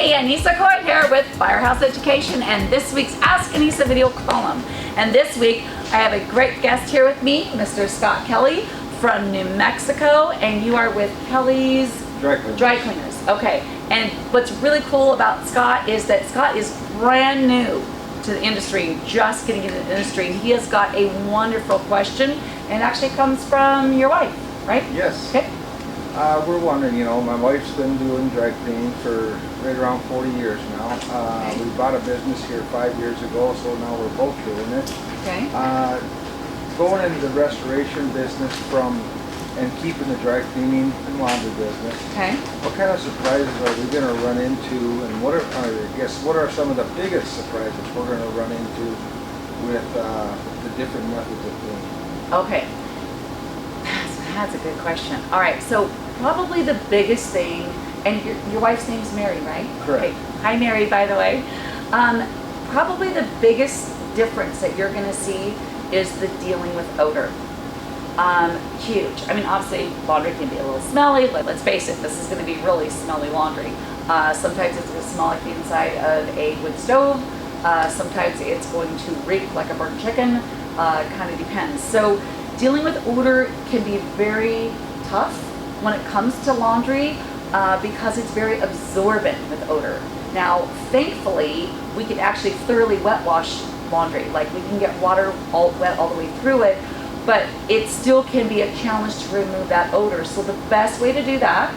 Hey, Anissa Coy here with Firehouse Education and this week's Ask Anissa video column. And this week I have a great guest here with me, Mr. Scott Kelly from New Mexico, and you are with Kelly's Dry Cleaners. Okay, and what's really cool about Scott is that Scott is brand new to the industry, just getting into the industry. He has got a wonderful question, and it actually comes from your wife, right? Yes. Okay. We're wondering, my wife's been doing dry cleaning for right around 40 years now. Okay. We bought a business here 5 years ago, so now we're both doing it. Okay. Going into the restoration business and keeping the dry cleaning and laundry business. Okay. What kind of surprises are we going to run into, and what are some of the biggest surprises we're going to run into with the different methods of cleaning? Okay. That's a good question. All right, so probably the biggest thing, and your wife's name's Mary, right? Correct. Okay. Hi, Mary, by the way. Probably the biggest difference that you're going to see is the dealing with odor. Huge. I mean, obviously, laundry can be a little smelly. Let's face it, this is going to be really smelly laundry. Sometimes it's going to smell like the inside of a wood stove. Sometimes it's going to reek like a burnt chicken. Kind of depends. So dealing with odor can be very tough when it comes to laundry because it's very absorbent with odor. Now, thankfully, we can actually thoroughly wet wash laundry. Like, we can get water all wet all the way through it, but it still can be a challenge to remove that odor. So the best way to do that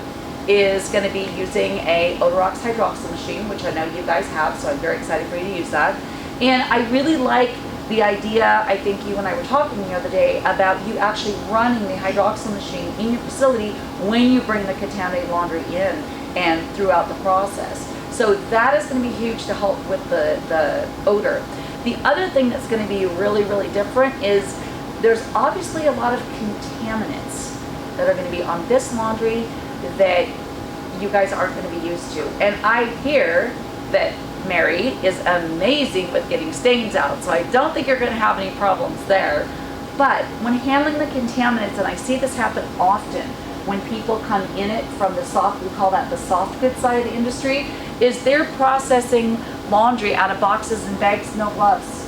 is going to be using a Odorox hydroxyl machine, which I know you guys have, so I'm very excited for you to use that. And I really like the idea, I think you and I were talking the other day, about you actually running the hydroxyl machine in your facility when you bring the contaminated laundry in and throughout the process. So that is going to be huge to help with the odor. The other thing that's going to be really, really different is there's obviously a lot of contaminants that are going to be on this laundry that you guys aren't going to be used to. And I hear that Mary is amazing with getting stains out, so I don't think you're going to have any problems there. But when handling the contaminants, and I see this happen often when people come in it from the soft, we call that the soft goods side of the industry, is they're processing laundry out of boxes and bags, no gloves.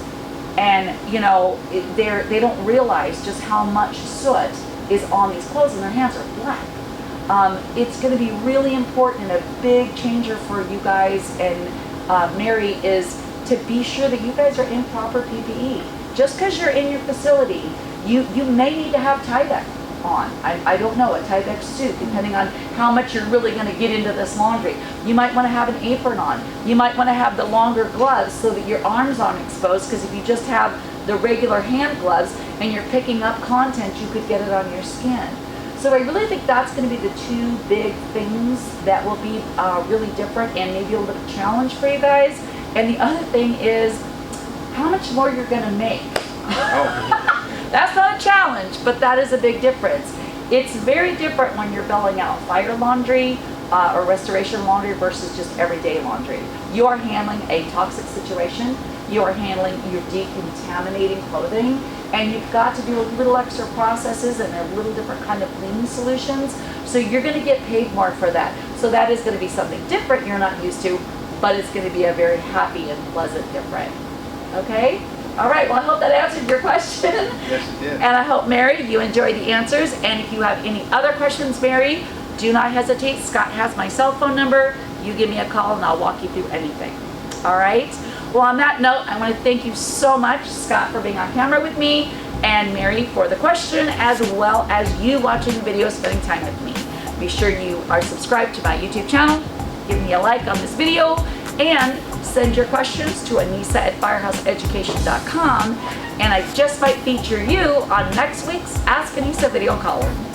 And they don't realize just how much soot is on these clothes, and their hands are black. It's going to be really important, and a big changer for you guys and Mary is to be sure that you guys are in proper PPE. Just because you're in your facility, you may need to have Tyvek on. I don't know, a Tyvek suit, depending on how much you're really going to get into this laundry. You might want to have an apron on. You might want to have the longer gloves so that your arms aren't exposed, because if you just have the regular hand gloves and you're picking up content, you could get it on your skin. So I really think that's going to be the two big things that will be really different and maybe a little challenge for you guys. And the other thing is how much more you're going to make. Oh. That's not a challenge, but that is a big difference. It's very different when you're billing out fire laundry or restoration laundry versus just everyday laundry. You are handling a toxic situation. You are handling your decontaminating clothing, and you've got to do a little extra processes and a little different kind of cleaning solutions. So you're going to get paid more for that. So that is going to be something different you're not used to, but it's going to be a very happy and pleasant different. Okay? All right, well, I hope that answered your question. Yes, it did. And I hope, Mary, you enjoyed the answers. And if you have any other questions, Mary, do not hesitate. Scott has my cell phone number. You give me a call and I'll walk you through anything. All right? Well, on that note, I want to thank you so much, Scott, for being on camera with me, and Mary for the question, as well as you watching the video, spending time with me. Be sure you are subscribed to my YouTube channel, give me a like on this video, and send your questions to Anissa@firehouseeducation.com, and I just might feature you on next week's Ask Anissa video column.